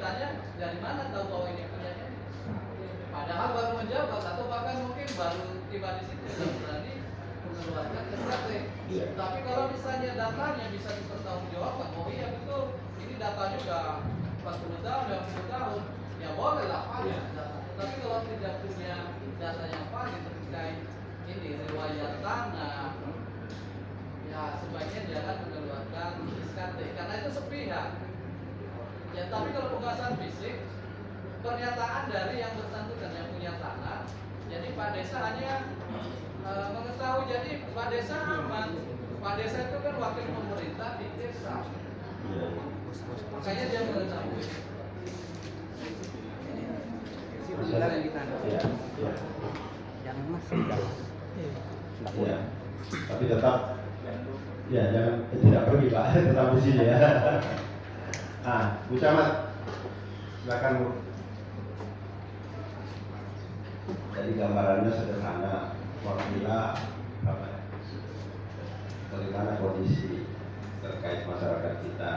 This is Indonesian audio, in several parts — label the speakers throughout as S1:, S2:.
S1: ditanya dari mana tahu bahwa ini punyanya. Padahal baru menjabat atau bahkan mungkin baru tiba di situ dan berani mengeluarkan SKT. Tapi kalau misalnya datanya bisa dipertanggungjawabkan, oh iya betul, ini datanya udah 40 tahun, udah 10 tahun, ya boleh lah valid data. Tapi kalau tidak punya data yang valid terkait ini riwayat tanah, ya sebaiknya jangan mengeluarkan SKT karena itu sepihak. Ya tapi kalau pembahasan fisik, pernyataan dari yang bersangkutan yang punya tanah, jadi Pak Desa hanya mengetahui, jadi Pak Desa aman. Pak Desa itu kan wakil pemerintah di desa, makanya dia mengetahui.
S2: Jangan masuk.
S3: Ya, tapi tetap ya jangan tidak pergi Pak, tetap di sini ya. Bu Camat, silakan Bu. Jadi gambarannya sederhana, apabila bagaimana kondisi terkait masyarakat kita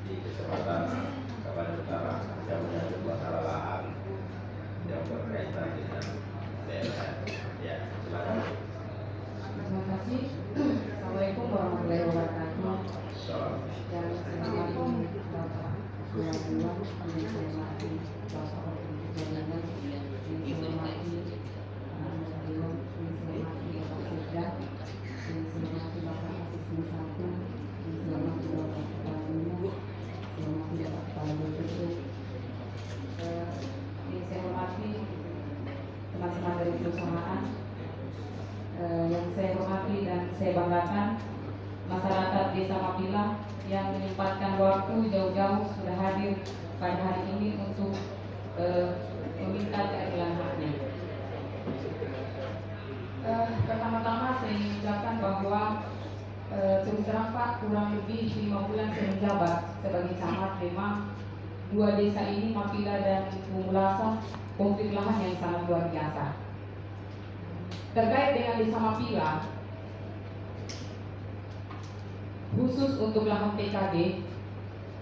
S3: di Kecamatan Kabupaten Utara yang menyangkut masalah lahan yang berkaitan dengan DLH. Ya, silakan.
S4: Terima kasih. Assalamualaikum warahmatullahi wabarakatuh.
S3: Salam.
S4: Yang saya hormati Bapak Ketua yang saya hormati Bapak Jajaran, yang saya hormati Dewan, yang saya hormati Bapak Sekda, yang saya hormati Bapak Asisten 1, yang saya hormati Bapak Kepala Dinas, yang saya hormati Bapak Kepala BPT, yang saya hormati teman-teman dari perusahaan, yang saya hormati dan saya banggakan masyarakat Desa Mapila yang menyempatkan waktu jauh-jauh sudah hadir pada hari ini untuk meminta keadilan haknya. Pertama-tama saya ingin ucapkan bahwa terus terang Pak, kurang lebih 5 bulan saya menjabat sebagai camat, memang dua desa ini Mapila dan Bumulasa konflik lahan yang sangat luar biasa. Terkait dengan Desa Mapila, khusus untuk lahan PKD,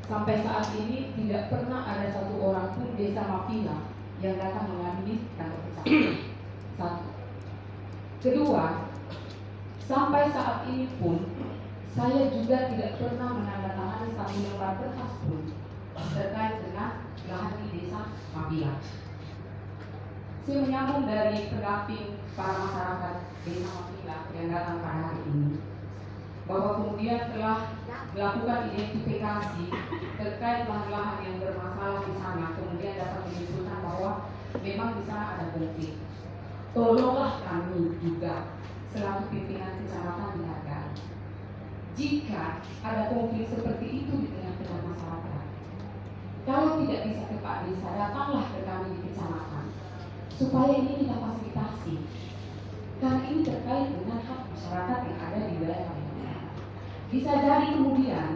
S4: sampai saat ini tidak pernah ada satu orang pun Desa Mapila yang datang mengambil kantor kecamatan. Satu. Kedua, sampai saat ini pun saya juga tidak pernah menandatangani satu lembar berkas pun terkait dengan lahan di Desa Mapila. Saya menyambung dari pendamping para masyarakat Desa Mapila yang datang pada hari ini, bahwa kemudian telah melakukan identifikasi terkait lahan-lahan yang bermasalah di sana, kemudian dapat menyimpulkan bahwa memang di sana ada konflik. Tolonglah kami juga selaku pimpinan kecamatan dihargai. Jika ada konflik seperti itu di tengah-tengah masyarakat, kalau tidak bisa ke Pak Desa, datanglah ke kami di kecamatan supaya ini kita fasilitasi. Karena ini terkait dengan hak masyarakat yang ada di wilayah Mapila. Bisa jadi kemudian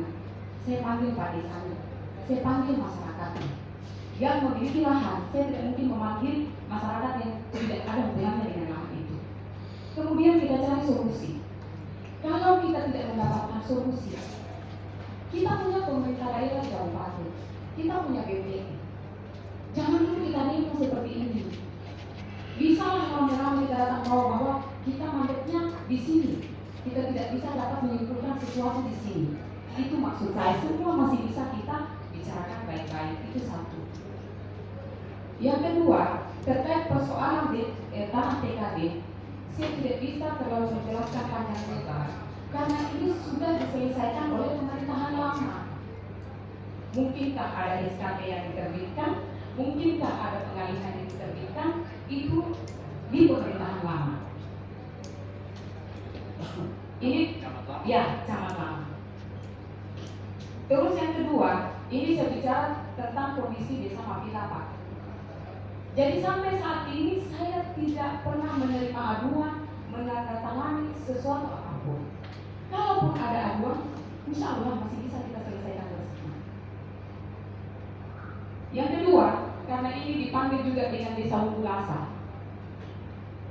S4: saya panggil Pak Desanya, saya panggil masyarakatnya yang memiliki lahan. Saya tidak mungkin memanggil masyarakat yang tidak ada hubungannya dengan lahan itu. Kemudian kita cari solusi. Kalau kita tidak mendapatkan solusi, kita punya pemerintah daerah kabupaten, kita punya BPT. Jangan dulu kita demo seperti ini. Bisa lah rame-rame kita datang bahwa kita mandeknya di sini, kita tidak bisa dapat menyimpulkan sesuatu di sini. Itu maksud saya, semua masih bisa kita bicarakan baik-baik. Itu satu. Yang kedua, terkait persoalan tanah TKD, saya tidak bisa terlalu menjelaskan panjang lebar karena ini sudah diselesaikan oleh pemerintahan lama. Mungkinkah ada SKT yang diterbitkan, mungkinkah ada pengalihan yang diterbitkan, itu di pemerintahan lama. Ini ya camat lama. Terus yang kedua, ini saya bicara tentang kondisi Desa Mapila, Pak. Jadi sampai saat ini saya tidak pernah menerima aduan, menandatangani sesuatu apapun. Kalaupun ada aduan, insya Allah masih bisa kita selesaikan bersama. Yang kedua, karena ini dipanggil juga dengan Desa Bumulasa.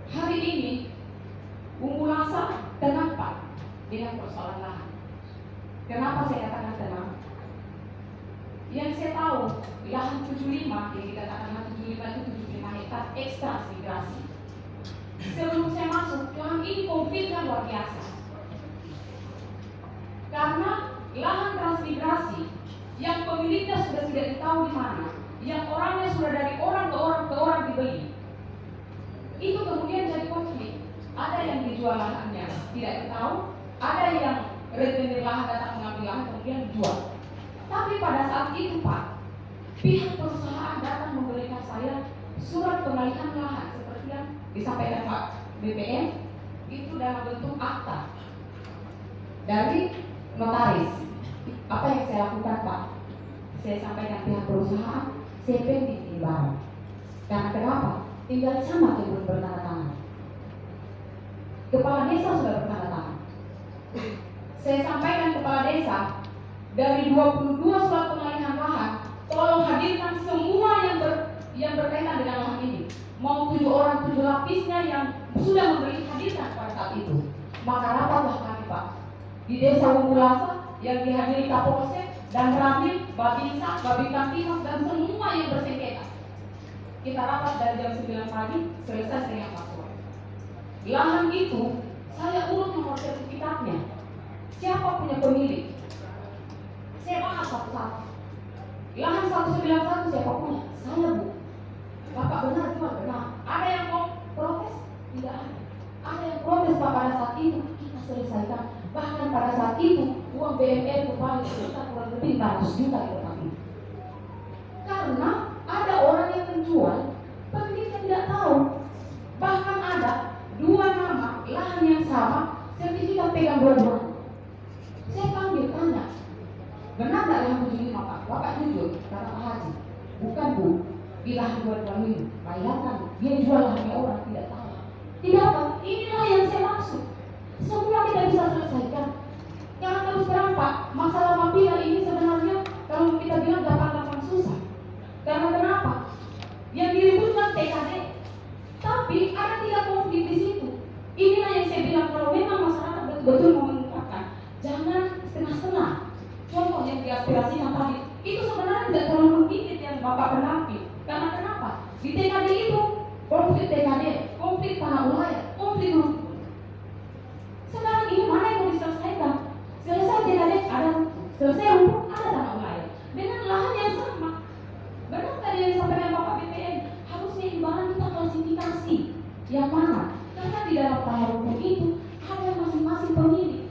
S4: Hari ini Bumulasa tenang Pak dengan persoalan lahan. Kenapa saya katakan tenang? Yang saya tahu tahu lahan 75 yang dikatakan lahan 75 itu 75 hektar ekstra migrasi. Sebelum saya masuk, lahan ini konfliknya luar biasa. Karena lahan transmigrasi yang pemiliknya sudah tidak ditahu di mana, yang orangnya sudah dari orang ke orang dibeli, itu kemudian jadi konflik. Ada yang dijual lahannya tidak ditahu, ada yang rentenir lahan datang mengambil lahan kemudian dijual. Tapi pada saat itu Pak, pihak perusahaan datang memberikan saya surat pengalihan lahan seperti yang disampaikan Pak BPN, itu dalam bentuk akta dari notaris. Apa yang saya lakukan Pak? Saya sampaikan pihak perusahaan, saya pending ini barang. Karena kenapa? Tinggal camat yang belum bertanda tangan. Kepala desa sudah bertanda tangan. Saya sampaikan kepala desa, dari 22 surat pengalihan lahan, tolong hadirkan semua yang berkaitan dengan lahan ini. Mau 7 orang 7 lapisnya yang sudah memberi hadirkan pada saat itu. Maka rapatlah kami Pak di desa Umbulasa yang dihadiri Kapolsek dan Ramil, Babinsa, Babinsa Timas dan semua yang bersengketa. Kita rapat dari jam 9 pagi selesai setengah 4 sore. Lahan itu saya urut nomor sertifikatnya. Siapa punya pemilik? Saya bahas satu-satu. Lahan 191 siapa punya? Saya Bu. Bapak benar jual benar. Ada yang mau protes? Tidak ada. Ada yang protes Pak pada saat itu kita selesaikan. Bahkan pada saat itu uang BMR kembali sekitar kurang lebih 400 juta di tempat itu. Karena ada orang yang menjual, pemiliknya tidak tahu. Bahkan ada 2 nama lahan yang sama, sertifikat pegang dua-duanya. Saya panggil tanya, benar nggak yang 75 Pak? Bapak jujur, kata Pak Haji. Bukan Bu, di lahan dua-duanya ini. Bayangkan, dia jual lahannya orang tidak tahu. Tidak Pak, inilah yang saya maksud. Semua kita bisa selesaikan. Jangan terus terang Pak, masalah mafia ini sebenarnya kalau kita bilang gampang-gampang susah. Karena kenapa? Yang diributkan TKD, tapi ada 3 konflik di situ. Inilah yang saya bilang, kalau memang masyarakat betul-betul mau mengungkapkan, jangan setengah-setengah. Contoh yang diaspirasikan tadi, itu sebenarnya tidak terlalu menggigit yang Bapak penampil. Karena kenapa? Di TKD itu konflik TKD, konflik tanah wilayah, konflik rumah. Sekarang ini mana yang mau diselesaikan? Selesai TKD ada, selesai rumah ada tanah wilayah dengan lahan yang sama. Benar tadi yang disampaikan Bapak BPN, harusnya imbalan kita klasifikasi yang mana? Karena di dalam tanah hukum itu ada masing-masing pemilik.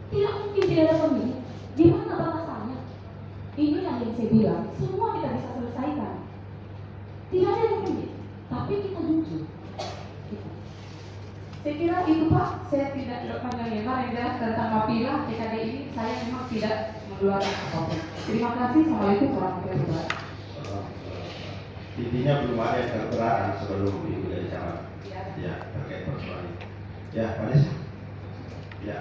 S4: Tidak mungkin tidak ada pemilik. Di mana batasannya? Inilah yang saya bilang, semua kita bisa selesaikan. Tidak ada yang pemilik, tapi kita jujur. Saya kira itu Pak, saya tidak panjang lebar yang jelas tentang mafia TKD ini, saya memang tidak mengeluarkan apapun. Terima kasih, Assalamualaikum warahmatullahi wabarakatuh.
S3: Intinya belum ada yang tertera sebelum Ibu dari camat. Ya, terkait persoalan ini. Ya, Pak Des. Ya.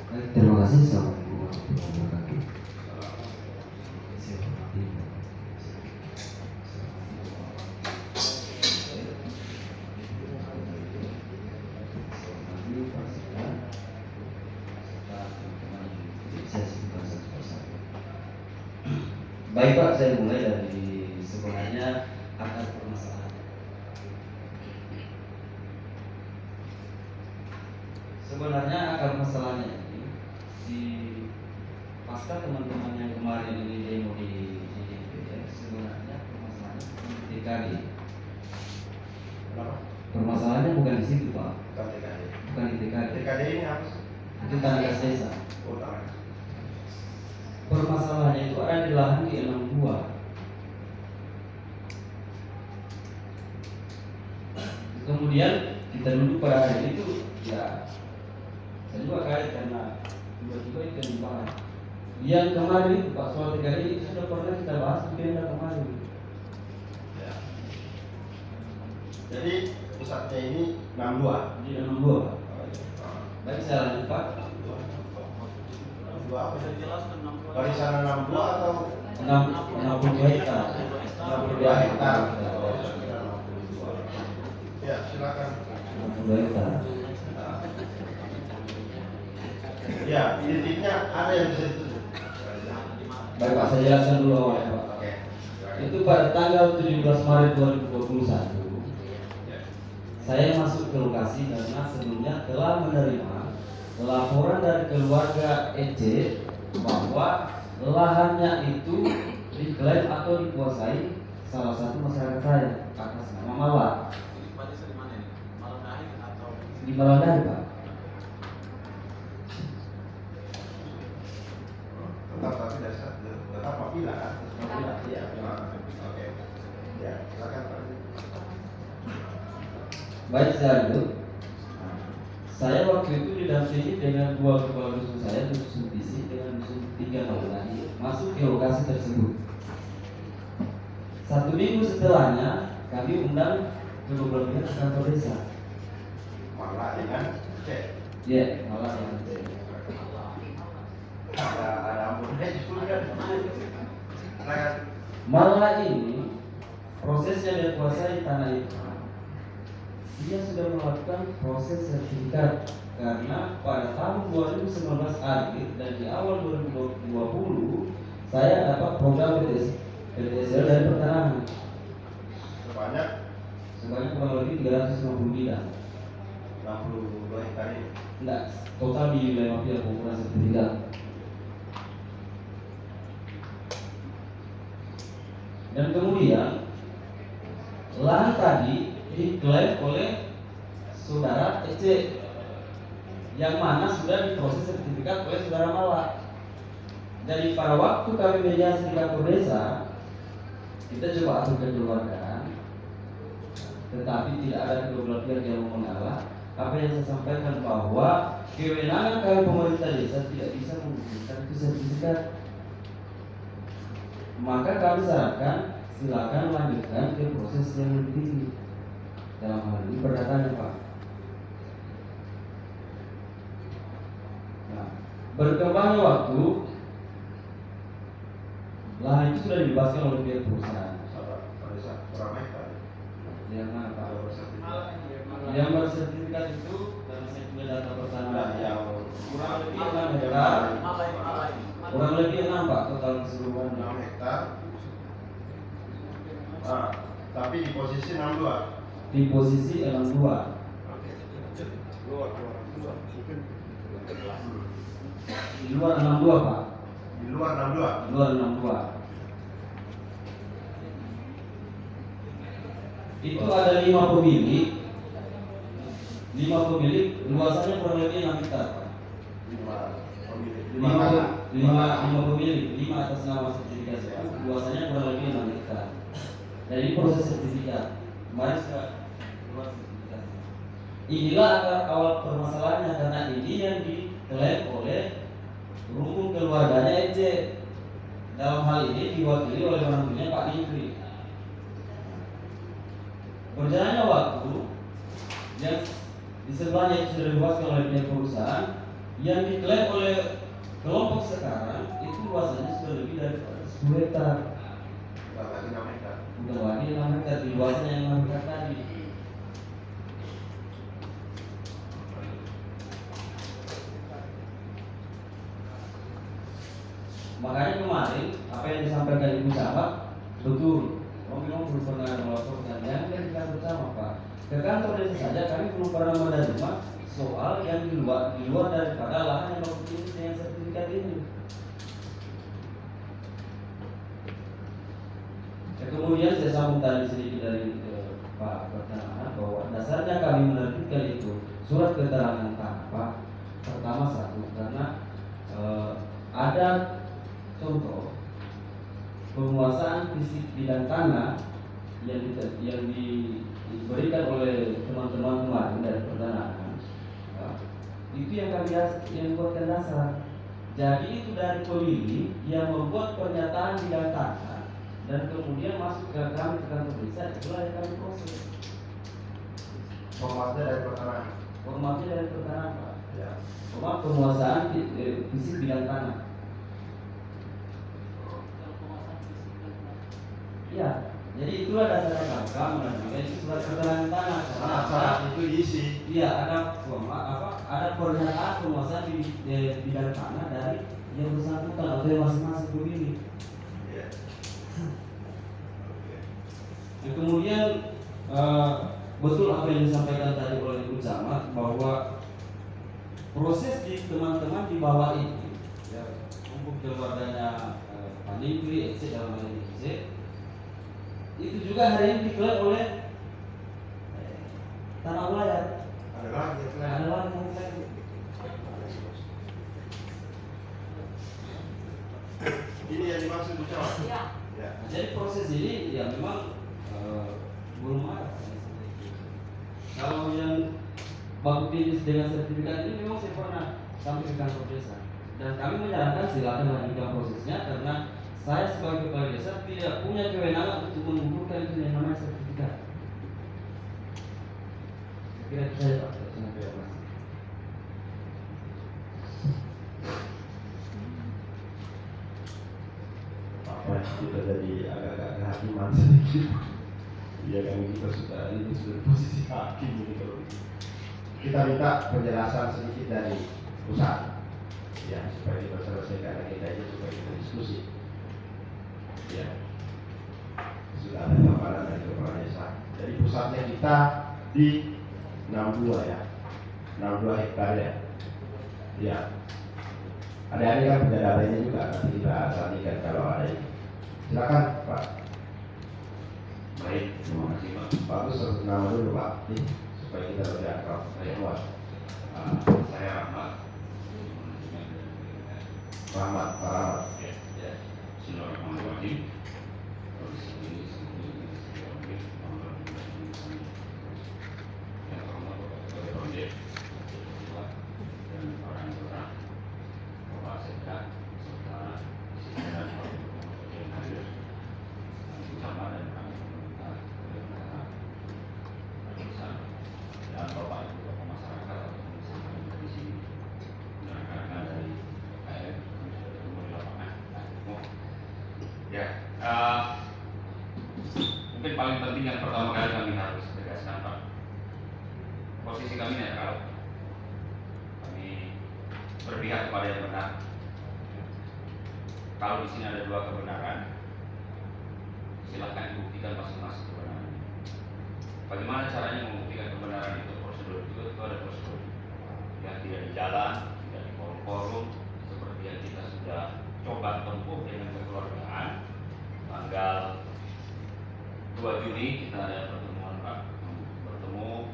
S5: Baik, terima kasih. Assalamualaikum warahmatullahi wabarakatuh. Baik Pak, saya mulai dari sebenarnya akar permasalahan. Sebenarnya akar masalahnya ini di pasca teman-teman yang kemarin ini demo di DPR, sebenarnya permasalahannya bukan di TKD. Permasalahannya bukan di situ Pak.
S3: Bukan TKD.
S5: Bukan di TKD.
S3: TKD ini apa sih?
S5: Itu tanah kas desa.
S3: Oh, tanah.
S5: Permasalahannya itu ada di lahan di 62. Kemudian kita duduk pada hari itu, ya saya juga kaget karena tiba-tiba itu yang dibahas. Yang kemarin itu Pak, soal TKD itu sudah pernah kita bahas di Pemda kemarin.
S3: Ya. Jadi pusatnya ini 62.
S5: Di 62 Pak. Baik, saya lanjut Pak.
S3: 62 apa bisa dijelaskan? Barisan 62 atau
S5: 62 hektar.
S3: 62 hektar. Ya, silakan.
S5: 62 hektar.
S3: Ya, identiknya ada yang bisa ditutup.
S5: Baik Pak, saya jelaskan dulu awalnya Pak.
S3: Oke.
S5: Itu pada tanggal 17 Maret 2021 saya masuk ke lokasi karena sebelumnya telah menerima laporan dari keluarga EC bahwa lahannya itu diklaim atau dikuasai salah satu masyarakat saya atas nama Mala. Di Malandahi Pak.
S3: Tetap tapi tetap apabila kan? Iya. Oke. Ya, silakan Pak.
S5: Baik saya itu, saya waktu itu didampingi dengan dua kepala dusun saya, dusun Bisi dengan dusun 3 Malandahi, masuk ke lokasi tersebut. 1 minggu setelahnya kami undang kedua pihak ke kantor desa.
S3: Malah dengan cek.
S5: Ya, malah yang
S3: Ada ampunnya juga. Silakan.
S5: malah ini prosesnya dia kuasai tanah itu. Dia sudah melakukan proses sertifikat karena pada tahun 2019 akhir dan di awal 2020 saya dapat program PTSL dari pertanahan sebanyak kurang lebih 350 bidang.
S3: 62 hektar ini.
S5: Enggak, total di wilayah mafia pengukuran sertifikat. Dan kemudian lahan tadi diklaim oleh saudara EC yang mana sudah diproses sertifikat oleh saudara Mala. Jadi pada waktu kami mediasi di kantor desa, kita coba atur kekeluargaan, tetapi tidak ada kedua belah pihak yang mau mengalah. Apa yang saya sampaikan bahwa kewenangan kami pemerintah desa tidak bisa memberikan itu sertifikat. Maka kami sarankan silakan lanjutkan ke proses yang lebih tinggi. Dalam hal ini perdatanya Pak. Nah, berkembangnya waktu, lahan itu sudah dibebaskan oleh pihak perusahaan.
S3: Berapa hektar?
S5: Yang mana Pak?
S3: Kalau bersertifikat.
S5: Yang bersertifikat itu karena saya punya data pertanahan
S3: Yang
S5: kurang lebih 6 hektar. Kurang lebih 6 Pak total keseluruhan.
S3: 6 hektar. Ah, tapi di posisi 62.
S5: Di posisi 62. Di luar 62 Pak.
S3: Di luar 62.
S5: Di luar 62. Itu ada 5 pemilik. 5 pemilik luasannya kurang lebih 6 hektar Pak.
S3: 5 pemilik.
S5: 5 pemilik, 5 atas nama sertifikat itu luasannya kurang lebih 6 hektar. Dari proses sertifikat, kemarin sudah keluar sertifikat. Inilah akar awal permasalahannya karena ini yang diklaim oleh rumpun keluarganya EC. Dalam hal ini diwakili oleh menantunya Pak Indri. Berjalannya waktu, yang di sebelahnya itu sudah dibebaskan oleh pihak perusahaan, yang diklaim oleh kelompok sekarang itu luasannya sudah lebih dari 10 hektar.
S3: Bukan lagi 6 hektar.
S5: Bukan lagi 6 hektar, di luasannya yang 6 hektar tadi. Makanya kemarin apa yang disampaikan Ibu Sahabat betul. Romi belum pernah melaporkan yang kita bersama Pak. Ke kantor desa saja kami belum pernah menerima soal yang di luar daripada lahan yang berfungsi dengan sertifikat ini. Kemudian saya sambung tadi sedikit dari Pak Pertanahan bahwa dasarnya kami menerbitkan itu surat keterangan tanah Pak. Pertama satu karena ada contoh penguasaan fisik bidang tanah yang diberikan oleh teman-teman kemarin dari Pertanahan. Itu yang kami buatkan dasar. Jadi itu dari pemilih yang membuat pernyataan bidang tanah dan kemudian masuk ke kami ke kantor desa, itulah yang kami proses.
S3: Formatnya dari pertanahan.
S5: Formatnya dari pertanahan Pak.
S3: Ya.
S5: Format penguasaan fisik bidang tanah. Iya, jadi itulah dasarnya kami menerbitkan itu surat keterangan tanah. Karena
S3: Saat itu diisi.
S5: iya ada ada pernyataan penguasaan di bidang tanah dari yang bersangkutan atau yang masing-masing pemilih. proses di teman-teman di bawah itu, ya, untuk keluarganya Pak Limpri, etc. dalam hal ini etc. Itu juga hari ini diklaim oleh Tanah Ulayar.
S6: Ada lagi
S5: Ada lagi yang lain.
S6: ini yang dimaksud ucapan.
S4: Ya.
S6: Ya.
S5: Jadi proses ini ya memang belum ada. Kalau yang baku tulis dengan sertifikat ini memang saya pernah sampai ke kantor desa, dan kami menyarankan silakan lanjutkan prosesnya karena saya sebagai kepala desa tidak punya kewenangan untuk mengumpulkan itu yang namanya sertifikat. Kira saya Pak, sampai ya Mas.
S3: Apa kita jadi agak-agak kehakiman sedikit. Ya kan kita sudah posisi hakim ini kalau gitu. Kita minta penjelasan sedikit dari pusat, ya supaya kita selesaikan agenda ini supaya kita diskusi. Ya, sudah ada gambaran dari kepala desa. Jadi pusatnya kita di 62 ya, 62 hektar ya. Ya, ada kan penjelasannya juga nanti kita sampaikan kalau ada ini. Silakan Pak. Baik, terima kasih Pak. Bagus sebut nama dulu Pak, nih, supaya kita lebih akrab. Saya Muat.
S7: Saya Rahmat.
S3: Rahmat, Pak Rahmat.
S7: Ya. Bismillahirrahmanirrahim. Yang terhormat Bapak Ketua DPRD dan para anggota, Bapak Sekda, serta siswa dan yang hadir, bersama dan kami pemerintah, desa, dan Bapak Ibu tokoh masyarakat atau bersama di sini, rekan-rekan dari KM kami sudah ketemu di lapangan. Ya, mungkin paling penting yang pertama kali kami harus tegaskan Pak, posisi kami netral. Kami berpihak kepada yang benar. Kalau di sini ada dua kebenaran, silahkan dibuktikan masing-masing kebenaran. Bagaimana caranya membuktikan kebenaran itu? Prosedur itu ada prosedur yang tidak di jalan, tidak di forum-forum, seperti yang kita sudah coba tempuh dengan kekeluargaan. Tanggal 2 Juni kita ada pertemuan Pak, bertemu.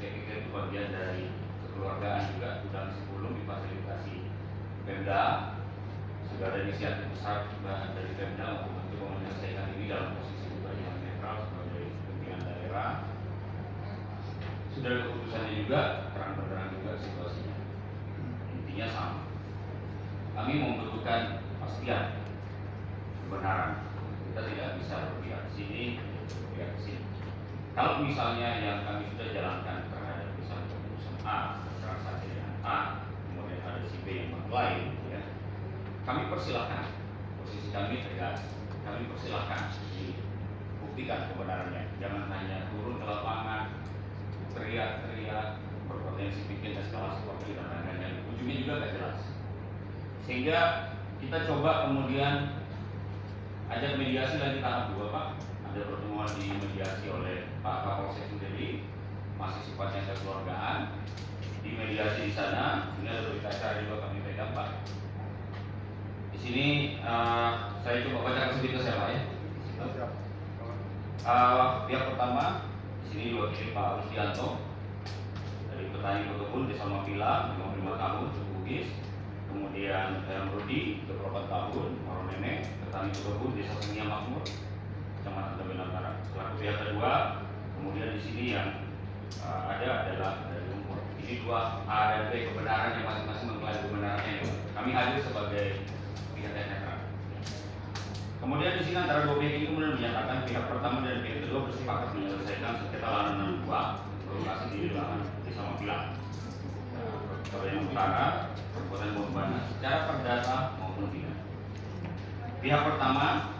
S7: Saya pikir itu bagian dari kekeluargaan juga, gudang sebelum difasilitasi Pemda. Sudah ada inisiatif besar juga dari Pemda untuk mencoba menyelesaikan ini dalam posisi pribadi yang netral sebagai pimpinan daerah. Sudah ada keputusannya juga, terang-terang juga situasinya. Intinya sama. Kami membutuhkan kepastian kebenaran. Kita tidak bisa berpihak ke sini, berpihak ke sini. Kalau misalnya yang kami sudah jalankan terhadap misalnya keputusan A, transaksi dengan A, kemudian ada si B yang mengklaim, ya, kami persilahkan. Posisi kami tegas. Kami persilahkan dibuktikan kebenarannya. Jangan hanya turun ke lapangan, teriak-teriak, berpotensi bikin eskalasi konflik dan lain-lain. Ujungnya juga nggak jelas. Sehingga kita coba kemudian ajak mediasi lagi tahap 2 Pak. Ada pertemuan di mediasi oleh Pak Kapolsek sendiri, masih sifatnya kekeluargaan. Di mediasi di sana, ini ada berita acara juga kami pegang Pak. Di sini saya coba bacakan sedikit saya Pak ya. Pihak pertama, di sini diwakili Pak Rusdianto dari petani pekebun Desa Mapila, 55 tahun, suku Bugis. Kemudian Rudi, 24 tahun, Maro Nenek, petani pekebun Desa Senia Makmur, Kecamatan Tabenan Barat. Selaku pihak kedua, kemudian di sini yang ada adalah dari Lumpur. Ini dua A dan B kebenaran yang masing-masing mengklaim kebenarannya. Kami hadir sebagai pihak yang netral. Kemudian di sini antara dua pihak ini kemudian menyatakan pihak pertama dan pihak kedua bersepakat menyelesaikan sengketa lahan 62 berlokasi di lahan Desa Mapila, Bagian Utara, Kabupaten Bogor secara perdata maupun tidak. Pihak pertama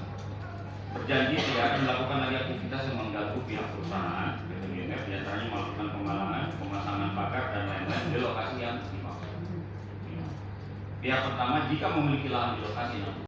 S7: berjanji tidak akan melakukan lagi aktivitas yang mengganggu pihak perusahaan PT GMF, diantaranya melakukan penggalangan, pemasangan pagar dan lain-lain di lokasi yang dimaksud. Pihak pertama jika memiliki lahan di lokasi yang